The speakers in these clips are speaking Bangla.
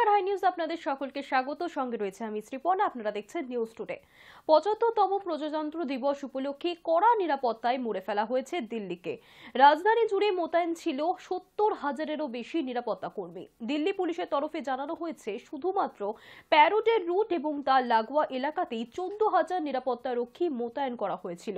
নমস্কার, হাই নিউজ আপনাদের সকলকে স্বাগত। সঙ্গে রয়েছে আমি শ্রীপর্ণা। আপনারা দেখছেন নিউজ টুডে। ৭৫তম প্রজাতন্ত্র দিবস উপলক্ষে কড়া নিরাপত্তায় মুড়ে ফেলা হয়েছে দিল্লিকে। রাজধানী জুড়ে মোতায়েন ছিল ৭০,০০০-এরও বেশি নিরাপত্তা কর্মী। দিল্লি পুলিশের তরফে জানানো হয়েছে, শুধুমাত্র প্যারেডের রুট এবং তার লাগোয়া এলাকাতেই ১৪,০০০ নিরাপত্তা রক্ষী মোতায়েন করা হয়েছিল।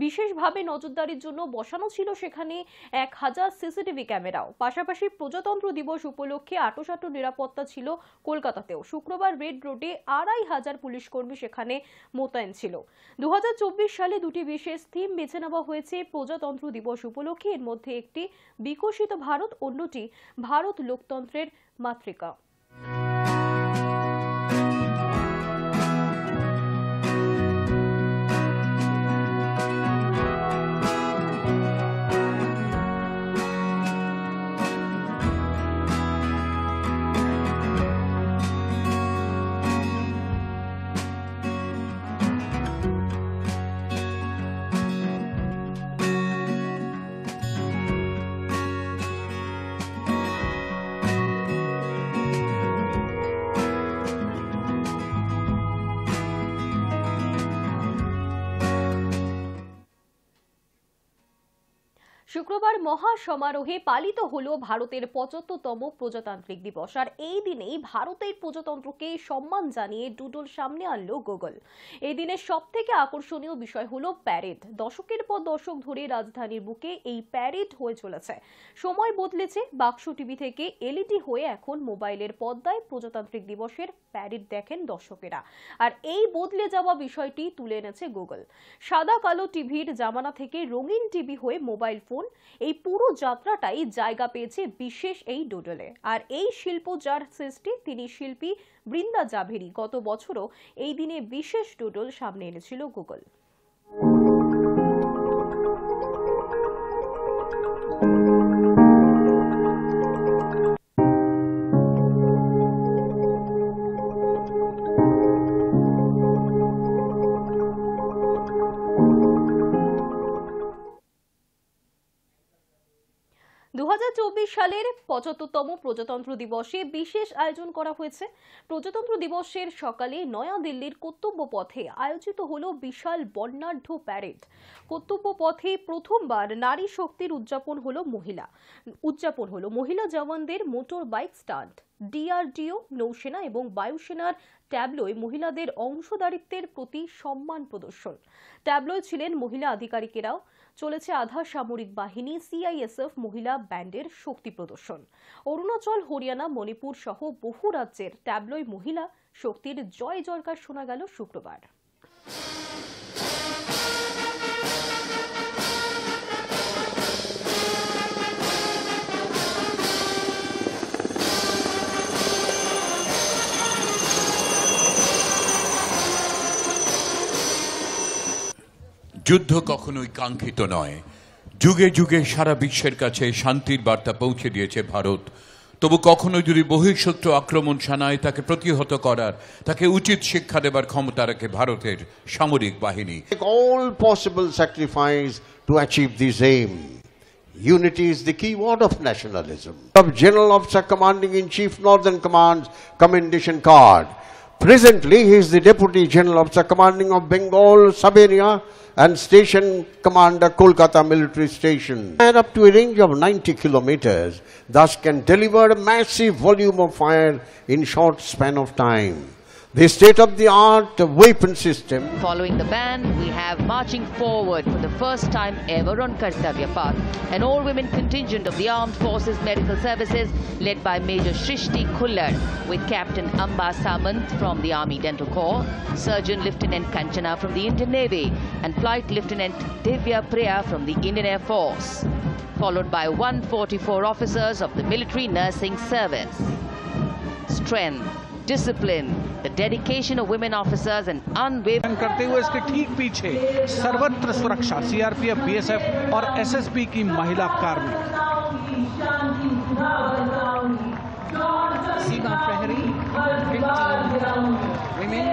বিশেষভাবে নজরদারির জন্য বসানো ছিল সেখানে ১,০০০ সিসিটিভি ক্যামেরাও। পাশাপাশি প্রজাতন্ত্র দিবস উপলক্ষে আঁটোসাঁটো নিরাপত্তা ছিল কলকাতাতেও। শুক্রবার রেড রোডে ২৫০০ পুলিশ কর্মী সেখানে মোতায়েন ছিল। ২০২৪ সালে দুটি বিশেষ থিম বেছে নেওয়া হয়েছে প্রজাতন্ত্র দিবস উপলক্ষে। এর মধ্যে একটি বিকশিত ভারত, অন্যটি ভারত লোকতন্ত্রের মাতৃকা। শুক্রবার মহা সমারোহে পালিত হলো ভারতের ৭৫তম প্রজাতান্ত্রিক দিবস। আর এই দিনেই ভারতের প্রজাতন্ত্রকে সম্মান জানিয়ে ডুডল সামনে আনলো গুগল। এই দিনের সব থেকে আকর্ষণীয় বিষয় হলো প্যারেড। দশকের পর দশক ধরে রাজধানীর বুকে এই প্যারেড হয়ে চলেছে। সময় বদলেছে, বাক্স টিভি থেকে এলইডি হয়ে এখন মোবাইলের পর্দায় প্রজাতান্ত্রিক দিবসের প্যারেড দেখেন দর্শকেরা। আর এই বদলে যাওয়া বিষয়টি তুলে এনেছে গুগল। সাদা কালো টিভির জামানা থেকে রঙিন টিভি হয়ে মোবাইল ফোন, এই পুরো যাত্রাটাই জায়গা পেয়েছে বিশেষ এই ডুডলে। আর এই শিল্প যার সৃষ্টি, তিনি শিল্পী বৃন্দা জাভেরি। গত বছরও এই দিনে বিশেষ ডুডল সামনে এনেছিল গুগল। ২০২৪ সালের ৭৫তম প্রজাতন্ত্র দিবসে বিশেষ আয়োজন করা হয়েছে। প্রজাতন্ত্র দিবসের সকালে নয়াদিল্লির কর্তব্য পথে আয়োজিত হলো বিশাল বর্ণাঢ্য প্যারেড। কর্তব্য পথে প্রথমবার নারী শক্তির উদযাপন হলো মহিলা জওয়ানদের মোটর বাইক স্টান্ট। ডিআরডিও, নৌসেনা এবং বায়ুসেনার ট্যাবলোয় মহিলাদের অংশদারিত্বের প্রতি সম্মান প্রদর্শন। ট্যাবলোয় ছিলেন মহিলা আধিকারিকেরাও। চলেছে আধা সামরিক বাহিনী, সিআইএসএফ মহিলা ব্যান্ডের শক্তি প্রদর্শন। অরুণাচল, হরিয়ানা, মণিপুর সহ বহু রাজ্যের ট্যাবলোয় মহিলা শক্তির জয় জয়কার শোনা গেল শুক্রবার। যুদ্ধ কখনোই কাঙ্ক্ষিত নয়। যুগে যুগে সারা বিশ্বের কাছে শান্তির বার্তা পৌঁছে দিয়েছে ভারত। তবু কখনো যদি বহিঃশত্রু আক্রমণ শানায় তাকে প্রতিহত করার, তাকে উচিত শিক্ষা দেবার ক্ষমতা রাখে ভারতের সামরিক বাহিনী। All possible sacrifice to achieve this aim. Unity is the key word of nationalism. Of General Officer Commanding in Chief Northern Command's commendation card. Presently, he is the Deputy General Officer Commanding of Bengal Sub-area and Station Commander Kolkata Military Station. And up to a range of 90 kilometers, thus can deliver a massive volume of fire in short span of time. The state-of-the-art weapon system. Following the band, we have marching forward for the first time ever on Kartavya Path, an all-women contingent of the Armed Forces Medical Services led by Major Shrishti Khullar, with Captain Amba Samant from the Army Dental Corps, Surgeon Lieutenant Kanchana from the Indian Navy, and Flight Lieutenant Divya Priya from the Indian Air Force, followed by 144 officers of the Military Nursing Service. Strength, discipline, the dedication of women officers and unwavering करते हुए इसके ठीक पीछे सर्वत्र सुरक्षा, सीआरपीएफ, बीएसएफ और एसएसबी की महिला कार्मिक। Seema Prahari, 15 women,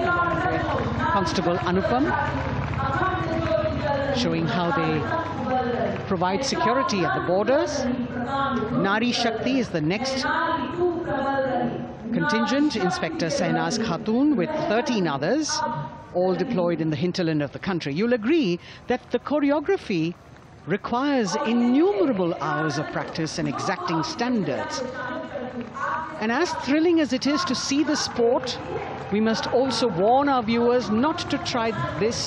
Constable Anupam, showing how they provide security at the borders. Nari Shakti is the next contingent, Inspector Sainaz Khatun with 13 others, all deployed in the hinterland of the country. You'll agree that the choreography requires innumerable hours of practice and exacting standards. And as thrilling as it is to see the sport, we must also warn our viewers not to try this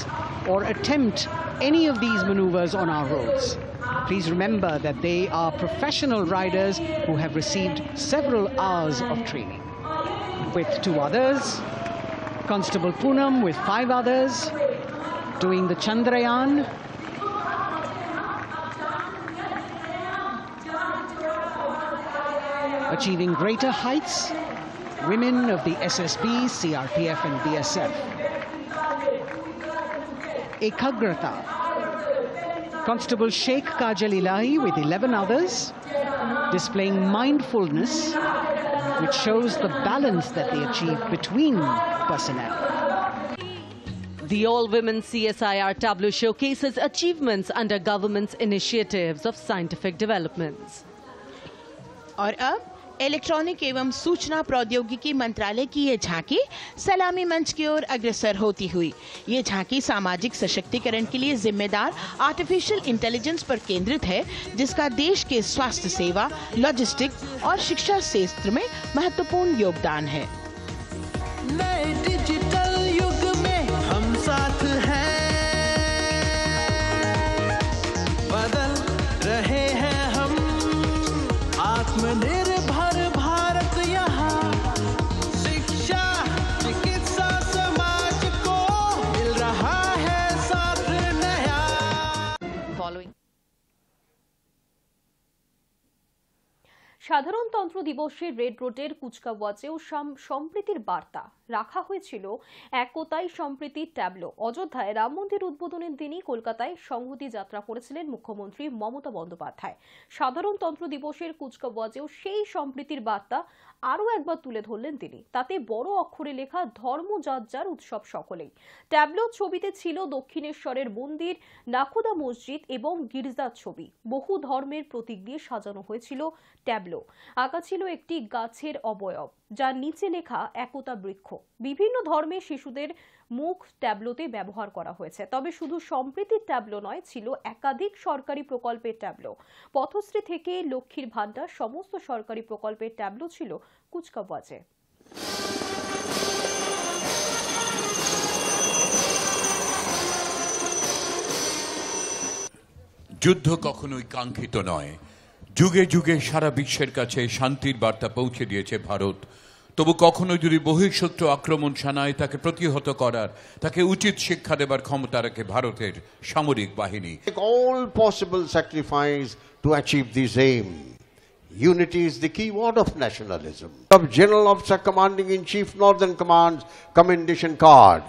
or attempt any of these maneuvers on our roads. Please remember that they are professional riders who have received several hours of training. With 2 others, Constable Poonam with 5 others, doing the Chandrayaan. Achieving greater heights, women of the SSB, CRPF and BSF. Ekagrata. Constable Sheikh Kajal Ilahi with 11 others, displaying mindfulness, which shows the balance that they achieve between personnel. The all-women CSIR tableau showcases achievements under government's initiatives of scientific developments. और अब इलेक्ट्रॉनिक एवं सूचना प्रौद्योगिकी मंत्रालय की ये झांकी सलामी मंच की ओर अग्रसर होती हुई। ये झांकी सामाजिक सशक्तिकरण के लिए जिम्मेदार आर्टिफिशियल इंटेलिजेंस पर केंद्रित है, जिसका देश के स्वास्थ्य सेवा, लॉजिस्टिक और शिक्षा क्षेत्र में महत्वपूर्ण योगदान है। नए डिजिटल युग में हम साथ हैं, बदल रहे हैं हम, आत्मनिर्भर भारत यहाँ, शिक्षा चिकित्सा समाज को मिल रहा है साथ नया। Following. সাধারণতন্ত্র দিবসে রেড রোডের কুচকাওয়াজেও সম্প্রীতির বার্তা রাখা হয়েছিল একতাই সম্প্রীতি ট্যাবলো। অযোধ্যায় রাম মন্দির উদ্বোধনের দিনই কলকাতায় সংহতি যাত্রা করেছিলেন মুখ্যমন্ত্রী মমতা বন্দ্যোপাধ্যায়। সাধারণতন্ত্র দিবসের কুচকাওয়াজেও সেই সম্প্রীতির বার্তা আরও একবার তুলে ধরলেন তিনি। তাতে বড় অক্ষরে লেখা ধর্ম যার যার উৎসব সকলেই। ট্যাবলো ছবিতে ছিল দক্ষিণেশ্বরের মন্দির, নাখোদা মসজিদ এবং গির্জার ছবি। বহু ধর্মের প্রতীক দিয়ে সাজানো হয়েছিল ট্যাবলো। আঁকা ছিল একটি গাছের অবয়ব, যার নিচে লেখা একতা বৃক্ষ। বিভিন্ন ধর্মের শিশুদের মুখ ট্যাবলোতে ব্যবহার করা হয়েছে। তবে শুধু সম্প্রীতির ট্যাবলো নয়, ছিল একাধিক সরকারি প্রকল্পের ট্যাবলো। পথশ্রী থেকে লক্ষ্মীর ভান্ডার সমস্ত সরকারি প্রকল্পের ট্যাবলো ছিল কুচকাওয়াজে। যুদ্ধ কখনোই কাঙ্ক্ষিত নয়। যুগে যুগে সারা বিশ্বের কাছে শান্তির বার্তা পৌঁছে দিয়েছে ভারত। তবু কখনো যদি বহিঃশত্রু আক্রমণ শানায় তাকে প্রতিহত করার, তাকে উচিত শিক্ষা দেবার ক্ষমতা রাখে ভারতের সামরিক বাহিনী। Make all possible sacrifice to achieve this aim. Unity is the key word of nationalism. Of General Officer Commanding in Chief Northern Command's commendation card.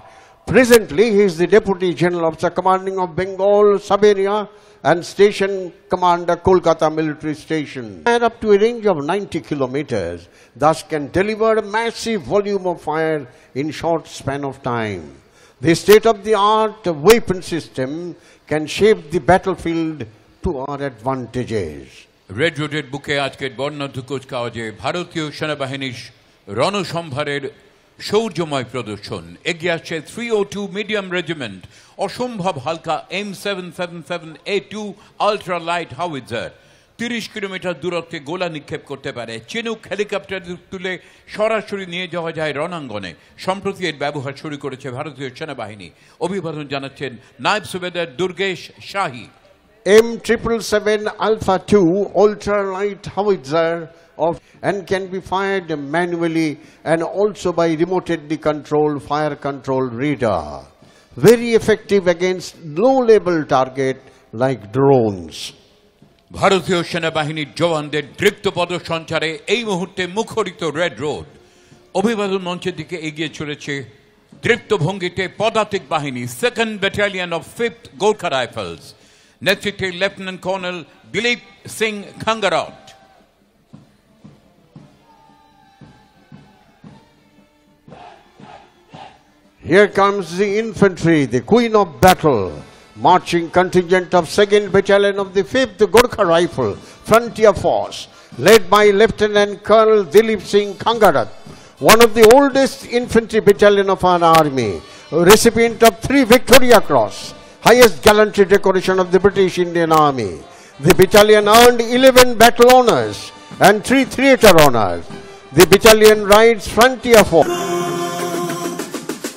Presently, he is the Deputy General Officer Commanding of Bengal Sub-area and Station Commander Kolkata Military Station. And up to a range of 90 kilometers, thus can deliver a massive volume of fire in short span of time. The state-of-the-art weapon system can shape the battlefield to our advantages. Red রোডের বুকে আজকের বর্ণাঢ্য কুচকাওয়াজে ভারতীয় সেনাবাহিনীর রণসম্ভারের শৌর্যময় প্রদর্শন। এগিয়ে আসছে 302 মিডিয়াম রেজিমেন্ট, অসম্ভব হালকা M777A2 ultra light howitzer. 30 kilometre দূরত্বে গোলা নিক্ষেপ করতে পারে। চিনুক হেলিকপ্টার তুলে সরাসরি নিয়ে যাওয়া যায় রণাঙ্গনে। সম্প্রতি এর ব্যবহার শুরু করেছে ভারতীয় সেনাবাহিনী। অভিবাদন জানাচ্ছেন নায়েব সুবেদার দুর্গেশ শাহী। M777 Alpha 2 ultra light howitzer and can be fired manually and also by remotely controlled fire control radar. Very effective against low level target like drones. ভারতীয় সেনাবাহিনীর জওয়ানদের দৃপ্ত পদসঞ্চারে এই মুহূর্তে মুখরিত রেড রোড। অভিবাদন মঞ্চের দিকে এগিয়ে চলেছে দৃপ্ত ভঙ্গিতে পদাতিক বাহিনী 2nd Battalion of 5th Gorkha Rifles, নেতৃত্বে lieutenant colonel Dilip Singh Khangarot. Here comes the infantry, the queen of battle, marching contingent of 2nd Battalion of the 5th Gorkha Rifle Frontier Force, led by Lieutenant Colonel Dilip Singh Khangarat, one of the oldest infantry battalion of our army, recipient of 3 Victoria Cross, highest gallantry decoration of the British Indian Army. The battalion earned 11 battle honours and 3 theatre honours. The battalion rides frontier force.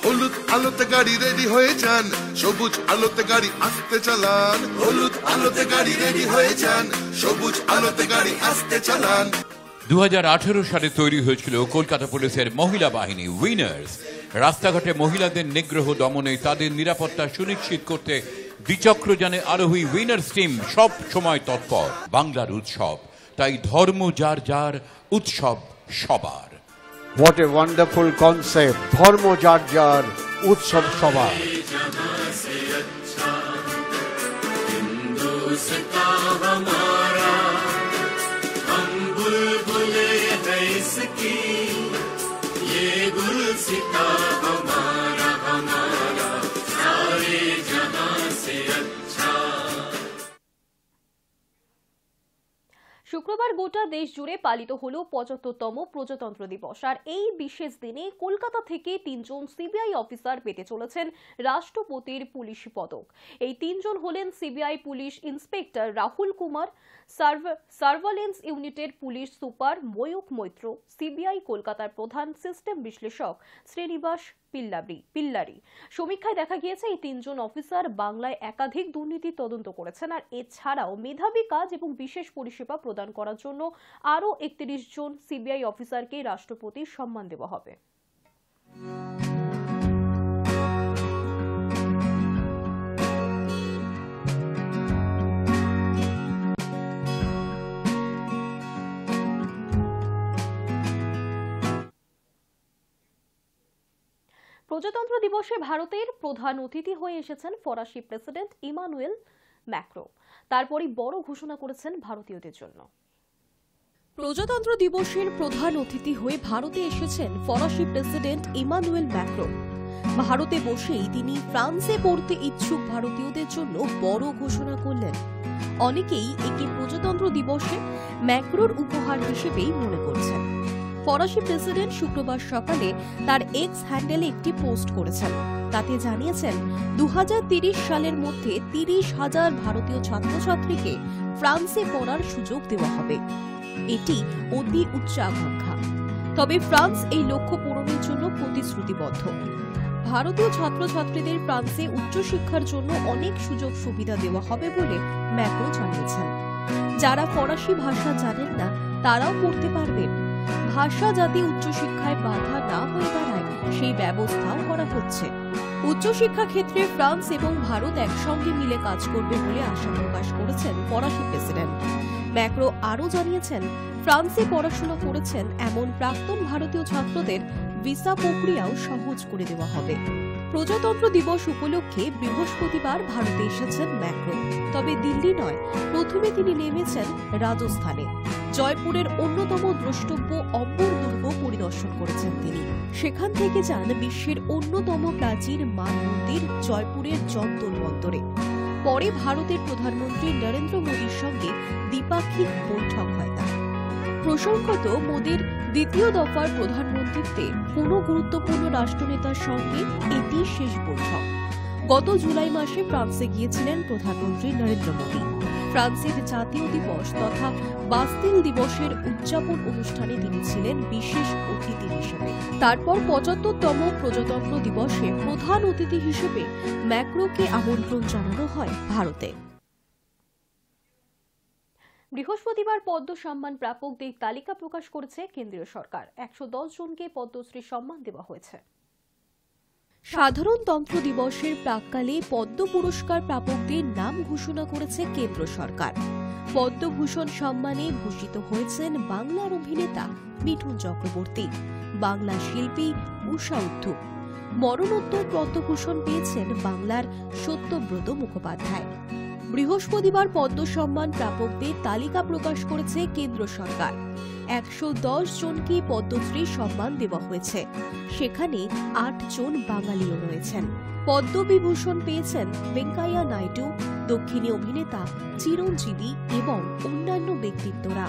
হলুদ আলোতে গাড়ি রেডি হয়ে যান, সবুজ আলোতে গাড়ি আসতে চালান। হলুদ আলোতে গাড়ি রেডি হয়ে যান, সবুজ আলোতে গাড়ি আসতে চালান। 2018 সালে তৈরি হয়েছিল কলকাতা পুলিশের মহিলা বাহিনী উইনার্স। রাস্তাঘাটে মহিলাদের নিগ্রহ দমনে তাদের নিরাপত্তা সুনিশ্চিত করতে দ্বিচক্রযানে আরোহী উইনার্স টিম সব সময় তৎপর। বাংলার উৎসব, তাই ধর্ম যার যার, উৎসব সবার। What a wonderful concept, Dharmo Jar Jar, Utsav Sabar. শুক্রবার গোটা দেশ জুড়ে পালিত হলো ৭৫তম প্রজাতন্ত্র দিবস। আর এই বিশেষ দিনে কলকাতা থেকে ৩ জন সিবিআই অফিসার পেতে চলেছেন রাষ্ট্রপতির পুলিশ পদক। এই ৩ জন হলেন CBI police inspector Rahul Kumar, surveillance ইউনিটের police super Mayukh Maitra, CBI কলকাতার প্রধান সিস্টেম বিশ্লেষক শ্রীনিবাস পিল্লারি। সমীক্ষায় দেখা গিয়েছে এই ৩ জন অফিসার বাংলায় একাধিক দুর্নীতি তদন্ত করেছেন। আর এছাড়াও মেধাবী কাজ এবং বিশেষ পরিষেবা প্রদান করার জন্য আরও ৩১ জন সিবিআই অফিসারকে রাষ্ট্রপতির সম্মান দেওয়া হবে। প্রজাতন্ত্র দিবসে ভারতের প্রধান অতিথি হয়ে এসেছেন ফরাসি প্রেসিডেন্ট ইমানুয়েল ম্যাক্রো। তারপরই বড় ঘোষণা করেছেন ভারতীয়দের জন্য। প্রজাতন্ত্র দিবসের প্রধান অতিথি হয়ে ভারতে এসেছেন ফরাসি প্রেসিডেন্ট ইমানুয়েল ম্যাক্রো। ভারতে বসেই তিনি ফ্রান্সে পড়তে ইচ্ছুক ভারতীয়দের জন্য বড় ঘোষণা করলেন। অনেকেই একে প্রজাতন্ত্র দিবসে ম্যাক্রোর উপহার হিসেবেই মনে করছেন। ফরাসি প্রেসিডেন্ট শুক্রবার সকালে তার এক্স হ্যান্ডেলে একটি পোস্ট করেছেন। তাতে জানিয়েছেন 2030 সালের মধ্যে 30,000 ভারতীয় ছাত্রছাত্রীকে ফ্রান্সে পড়ার সুযোগ দেওয়া হবে। এটি অতি উচ্চাকাঙ্ক্ষা, তবে ফ্রান্স এই লক্ষ্য পূরণের জন্য প্রতিশ্রুতিবদ্ধ। ভারতীয় ছাত্রছাত্রীদের ফ্রান্সে উচ্চশিক্ষার জন্য অনেক সুযোগ সুবিধা দেওয়া হবে বলে ম্যাক্রো জানিয়েছেন। যারা ফরাসি ভাষা জানেন না তারাও পড়তে পারবেন। ভাষা যাতে উচ্চশিক্ষায় বাধা না হয়ে দাঁড়ায় সেই ব্যবস্থাও করা হচ্ছে। উচ্চশিক্ষা ক্ষেত্রে ফ্রান্স এবং ভারত একসঙ্গে মিলে কাজ করবে বলে আশা প্রকাশ করেছেন ফরাসি প্রেসিডেন্ট। ম্যাক্রো আরও জানিয়েছেন, ফ্রান্সে পড়াশোনা করেছেন এমন প্রাক্তন ভারতীয় ছাত্রদের ভিসা প্রক্রিয়াও সহজ করে দেওয়া হবে। প্রজাতন্ত্র দিবস উপলক্ষে বৃহস্পতিবার ভারতে এসেছেন ম্যাক্রো, তবে দিল্লি নয়, প্রথমে তিনি নেমেছেন রাজস্থানে। জয়পুরের অন্যতম দ্রষ্টব্য অম্বর দুর্গ পরিদর্শন করেছেন তিনি। সেখান থেকে যান বিশ্বের অন্যতম প্রাচীন মান মন্দির জয়পুরের যন্তর মন্তরে। পরে ভারতের প্রধানমন্ত্রী নরেন্দ্র মোদীর সঙ্গে দ্বিপাক্ষিক বৈঠক হয় তার। প্রসঙ্গত, মোদীর দ্বিতীয় দফার প্রধানমন্ত্রীত্বে কোনো গুরুত্বপূর্ণ রাষ্ট্রনেতার সঙ্গে এটি শেষ বৈঠক। গত জুলাই মাসে ফ্রান্সে গিয়েছিলেন প্রধানমন্ত্রী নরেন্দ্র মোদী। ফ্রান্সের জাতীয় দিবস তথা বাস্তিল দিবসের উদযাপন অনুষ্ঠানে তিনি ছিলেন বিশেষ অতিথি হিসেবে। তারপর ৭৫তম প্রজাতন্ত্র দিবসে প্রধান অতিথি হিসেবে ম্যাক্রোকে আমন্ত্রণ জানানো হয় ভারতে। বৃহস্পতিবার পদ্ম সম্মান প্রাপকদের তালিকা প্রকাশ করেছে কেন্দ্রীয় সরকার। ১১০ জনকে পদ্মশ্রী সম্মান দেওয়া হয়েছে। সাধারণতন্ত্র দিবসের প্রাক্কালে পদ্ম পুরস্কার প্রাপকদের নাম ঘোষণা করেছে কেন্দ্র সরকার। পদ্মভূষণ সম্মানে ভূষিত হয়েছেন বাংলার অভিনেতা মিঠুন চক্রবর্তী, বাংলা শিল্পী উষা উদ্ধব। মরণোত্তর পদ্মভূষণ পেয়েছেন বাংলার সত্যব্রত মুখোপাধ্যায়। বৃহস্পতিবার পদ্ম সম্মান প্রাপকদের তালিকা প্রকাশ করেছে কেন্দ্র সরকার। ১১০ জনকে পদ্মশ্রী সম্মান দেওয়া হয়েছে। সেখানে ৮ জন বাঙালিও রয়েছেন। পদ্মবিভূষণ পেয়েছেন ভেঙ্কাইয়া নাইডু, দক্ষিণী অভিনেতা চিরঞ্জীবী এবং অন্যান্য ব্যক্তিত্বরা।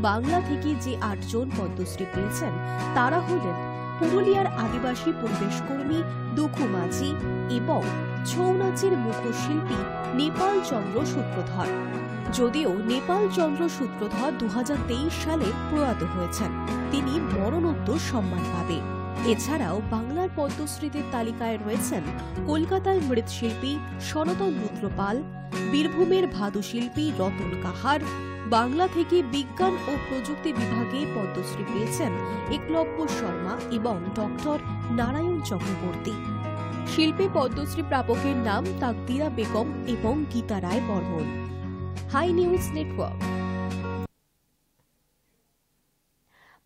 বাংলা থেকে যে ৮ জন পদ্মশ্রী পেয়েছেন তারা হলেন পুরুলিয়ার আদিবাসী পরিবেশ কর্মী দুখু মাঝি এবং ছৌ নাচের মুখশিল্পী নেপাল চন্দ্র সূত্রধর। যদিও নেপাল চন্দ্র সূত্রধর 2023 সালে প্রয়াত হয়েছেন, তিনি মরণোত্তর সম্মান পাবে। এছাড়াও বাংলার পদ্মশ্রীদের তালিকায় রয়েছেন কলকাতার মৃৎশিল্পী সনাতন রুদ্রপাল, বীরভূমের ভাদুশিল্পী রতন কাহার, বাংলা থেকে বিজ্ঞান ও প্রযুক্তি বিভাগে পদ্মশ্রী পেয়েছেন একলব্য শর্মা এবং ডক্টর নারায়ণ চক্রবর্তী। শিল্পী পদ্মশ্রী প্রাপকের নাম তাকদিরা বেগম এবং Gita Roy Barman. Hi news network.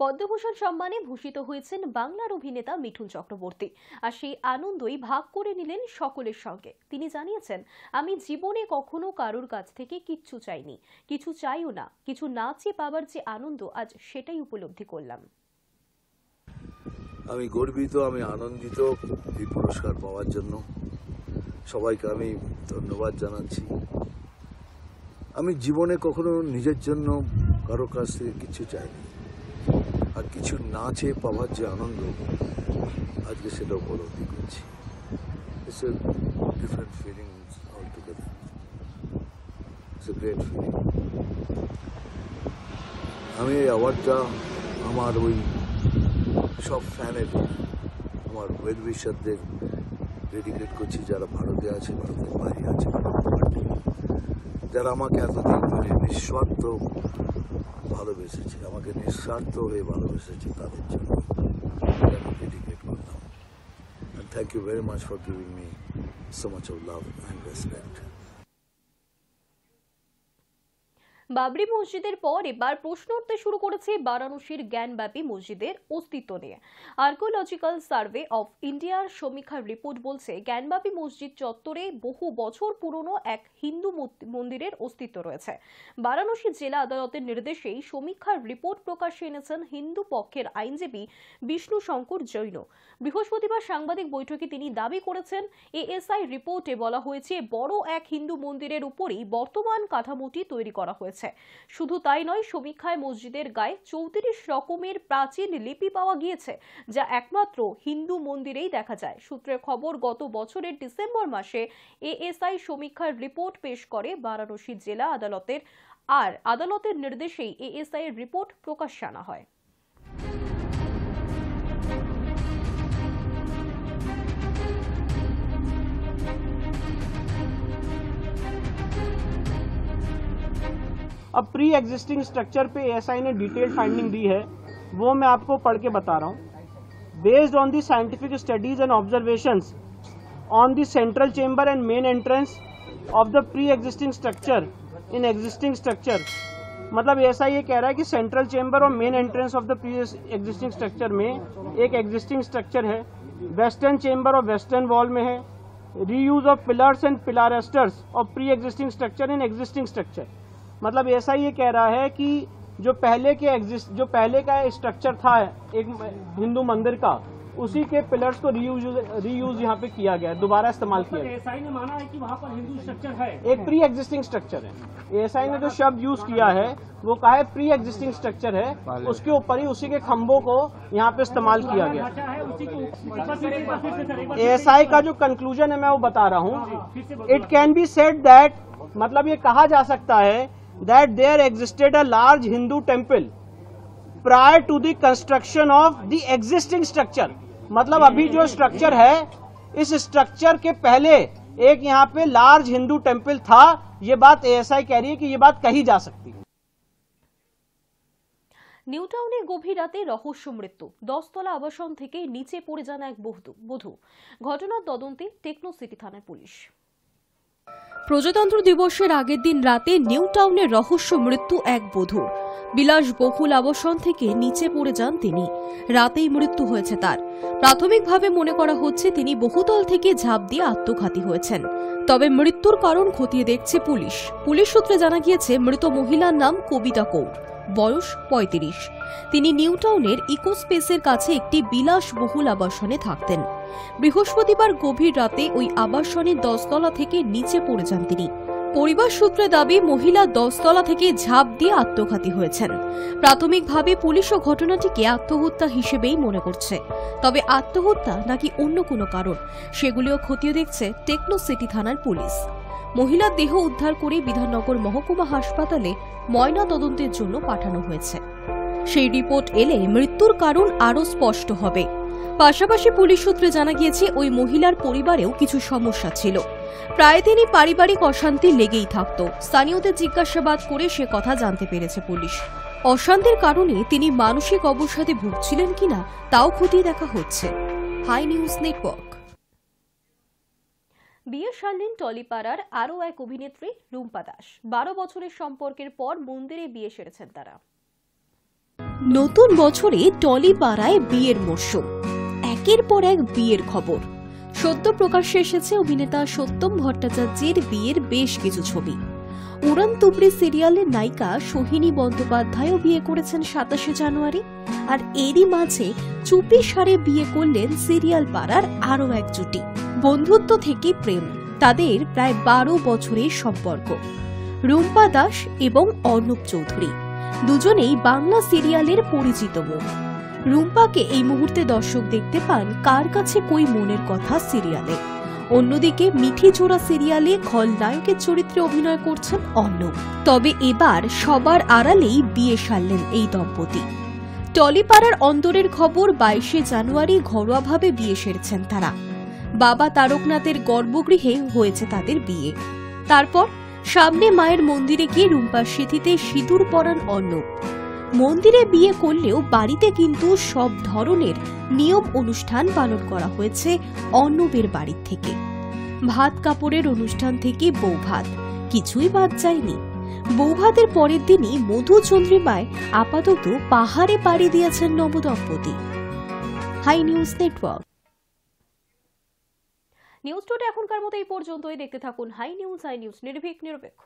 Padma Bhushan সম্মানে ভূষিত হয়েছেন বাংলার অভিনেতা মিঠুন চক্রবর্তী, আর সেই আনন্দই ভাগ করে নিলেন সকলের সঙ্গে। তিনি জানিয়েছেন, আমি জীবনে কখনো কারোর কাছ থেকে কিচ্ছু চাইনি, কিছু চাইও না, কিছু না চেয়ে পাবার যে আনন্দ আজ সেটাই উপলব্ধি করলাম। আমি গর্বিত, আমি আনন্দিত এই পুরস্কার পাওয়ার জন্য। সবাইকে আমি ধন্যবাদ জানাচ্ছি। আমি জীবনে কখনো নিজের জন্য কারোর কাছ থেকে কিছু চাইনি, আর কিছু না চেয়ে পাওয়ার যে আনন্দ আজকে সেটা উপলব্ধি করছি। It's a different feeling all together. It's a great feeling. আমি এই অ্যাওয়ার্ডটা আমার ওই সব ফ্যানের, আমার ওয়েল উইশারদের ডেডিকেট করছি, যারা ভারতে আছে, ভারতের বাইরে আছে, যারা আমাকে এতদিন ধরে নিঃস্বার্থ ভালোবেসেছে, আমাকে নিঃস্বার্থ হয়ে ভালোবেসেছে, তাদের জন্য আমি ডেডিকেট করলাম। And thank you very much for giving me so much of love and respect. Babri মসজিদের পর এবার প্রশ্ন উঠতে শুরু করেছে বারাণসীর জ্ঞানব্যাপী মসজিদের অস্তিত্ব নিয়ে। আর্কিওলজিক্যাল সার্ভে অফ ইন্ডিয়ার সমীক্ষার রিপোর্ট বলছে, জ্ঞানব্যাপী মসজিদ চত্বরে বহু বছর পুরনো এক হিন্দু মন্দিরের অস্তিত্ব রয়েছে। বারাণসী জেলা আদালতের নির্দেশেই সমীক্ষার রিপোর্ট প্রকাশ্যে এনেছেন হিন্দু পক্ষের আইনজীবী বিষ্ণু শঙ্কর জৈন। বৃহস্পতিবার সাংবাদিক বৈঠকে তিনি দাবি করেছেন, এএসআই রিপোর্টে বলা হয়েছে বড় এক হিন্দু মন্দিরের উপরই বর্তমান কাঠামোটি তৈরি করা হয়েছে। শুধু তাই নয়, সমীক্ষায় মসজিদের গায়ে 34 রকমের প্রাচীন লিপি পাওয়া গিয়েছে, যা একমাত্র হিন্দু মন্দিরেই দেখা যায়। সূত্রের খবর, গত বছরের ডিসেম্বর মাসে এএসআই সমীক্ষার রিপোর্ট পেশ করে বারাণসী জেলা আদালতের, আর আদালতের নির্দেশেই এএসআই এর রিপোর্ট প্রকাশ্যে আনা হয়। अब प्री एग्जिस्टिंग स्ट्रक्चर पे एएसआई ने डिटेल फाइंडिंग दी है, वो मैं आपको पढ़ के बता रहा हूँ। Based on the scientific studies and observations on the central chamber and main entrance of the pre existing structure in existing structure, मतलब एएसआई ये कह रहा है कि सेंट्रल चेंबर और main entrance of the pre existing structure में एक एग्जिस्टिंग स्ट्रक्चर है, वेस्टर्न चेंबर और वेस्टर्न वॉल में है, reuse of pillars and pilasters of pre existing structure in existing structure. मतलब ऐसा ये कह रहा है कि जो पहले का स्ट्रक्चर था एक हिंदू मंदिर का, उसी के पिलर्स को रीयूज यहाँ पे किया गया, दोबारा इस्तेमाल किया गया। एएसआई ने माना है कि वहाँ पर हिंदू स्ट्रक्चर है, एक प्री एग्जिस्टिंग स्ट्रक्चर है। एएसआई ने जो शब्द यूज किया है वो कहा है प्री एग्जिस्टिंग स्ट्रक्चर है, उसके ऊपर ही उसी के खंभों को यहाँ पे इस्तेमाल किया गया। एएसआई का जो कंक्लूजन है मैं वो बता रहा हूँ। It can be said that, मतलब ये कहा जा सकता है that there existed a large Hindu temple prior to the construction of the existing structure। मतलब अभी जो स्ट्रक्चर है, इस स्ट्रक्चर के पहले एक यहाँ पे लार्ज हिंदू टेम्पल था। ये बात एएसआई कह रही है कि ये बात कही जा सकती है। নিউ টাউনে গভীর রাতে রহস্য মৃত্যু, 10 তলা আবাসন থেকে নিচে পড়ে যান এক বধূ। ঘটনার তদন্তে টেকনো সিটি থানার পুলিশ। প্রজাতন্ত্র দিবসের আগের দিন রাতে নিউ টাউনে রহস্য মৃত্যু এক বধূর। বিলাসবহুল আবাসন থেকে নিচে পড়ে যান তিনি। রাতেই মৃত্যু হয়েছে তার। প্রাথমিকভাবে মনে করা হচ্ছে তিনি বহুতল থেকে ঝাঁপ দিয়ে আত্মঘাতী হয়েছেন। তবে মৃত্যুর কারণ খতিয়ে দেখছে পুলিশ। পুলিশ সূত্রে জানা গিয়েছে, মৃত মহিলার নাম কবিতা কৌর, বয়স 35। তিনি নিউ টাউনের ইকো স্পেসের কাছে একটি বিলাসবহুল আবাসনে থাকতেন। বৃহস্পতিবার গভীর রাতে ওই আবাসনের 10 তলা থেকে নিচে পড়ে যান তিনি। পরিবার সূত্রে দাবি মহিলা 10 তলা থেকে ঝাঁপ দিয়ে আত্মঘাতী হয়েছেন। প্রাথমিকভাবে পুলিশও ঘটনাটিকে আত্মহত্যা হিসেবেই মনে করছে, তবে আত্মহত্যা নাকি অন্য কোনো কারণ সেগুলিও খতিয়ে দেখছে টেকনো সিটি থানার পুলিশ। মহিলার দেহ উদ্ধার করে বিধাননগর মহকুমা হাসপাতালে ময়না তদন্তের জন্য পাঠানো হয়েছে। সেই রিপোর্ট এলে মৃত্যুর কারণ আরও স্পষ্ট হবে। পাশাপাশি পুলিশ সূত্রে জানা গিয়েছে ওই মহিলার পরিবারেও কিছু সমস্যা ছিল। প্রায় দিনই পারিবারিক অশান্তি লেগেই থাকত। স্থানীয়দের জিজ্ঞাসাবাদ করে সে কথা জানতে পেরেছে পুলিশ। অশান্তির কারণে তিনি মানসিক অবসাদে ভুগছিলেন কিনা তাও খতিয়ে দেখা হচ্ছে। Hi news network. বিয়ে সারলেন টলিপাড়ার আরও এক অভিনেত্রী রুম্পা দাস। 12 বছরের সম্পর্কের পর মন্দিরে বিয়ে সেরেছেন তারা। নতুন বছরে টলিপাড়ায় বিয়ের মরশুম, একের পর এক বিয়ের খবর। সদ্য প্রকাশ্যে এসেছে অভিনেতা সত্যম ভট্টাচার্যের বিয়ের বেশ কিছু ছবি। উড়ান তুবড়ি সিরিয়ালের নায়িকা সোহিনী বন্দ্যোপাধ্যায়ও বিয়ে করেছেন 27শে জানুয়ারি। আর এরই মাঝে চুপি সারে বিয়ে করলেন সিরিয়াল পাড়ার আরও এক জুটি। বন্ধুত্ব থেকে প্রেম, তাদের প্রায় 12 বছরের সম্পর্ক। রুম্পা দাস এবং অর্ণব চৌধুরী দুজনেই বাংলা সিরিয়ালের পরিচিত মুখ। রুম্পাকে এই মুহূর্তে দর্শক দেখতে পান কার কাছে কই মনের কথা সিরিয়ালে। অন্যদিকে মিঠি জোড়া সিরিয়ালে খলনায়কের চরিত্রে অভিনয় করছেন অর্ণব। তবে এবার সবার আড়ালেই বিয়ে সারলেন এই দম্পতি। টলিপাড়ার অন্দরের খবর, 22শে জানুয়ারি ঘরোয়াভাবে বিয়ে সেরেছেন তারা। বাবা তারকনাথের গর্ভগৃহে হয়েছে তাদের বিয়ে। তারপর সামনে মায়ের মন্দিরে গিয়ে রুম্পার স্মৃতিতে সিঁদুর পরান অর্ণব। মন্দিরে বিয়ে করলেও বাড়িতে কিন্তু সব ধরনের নিয়ম অনুষ্ঠান পালন করা হয়েছে অর্ণবের বাড়ির থেকে। ভাত কাপড়ের অনুষ্ঠান থেকে বৌভাত, কিছুই বাদ যায়নি। বৌভাতের পরের দিনই মধুচন্দ্রিমায় আপাতত পাহাড়ে পাড়ি দিয়েছেন নবদম্পতি। Hi news network. News today এখনকার মতো এই পর্যন্তই। দেখতে থাকুন হাই নিউজ নির্ভীক নিরপেক্ষ।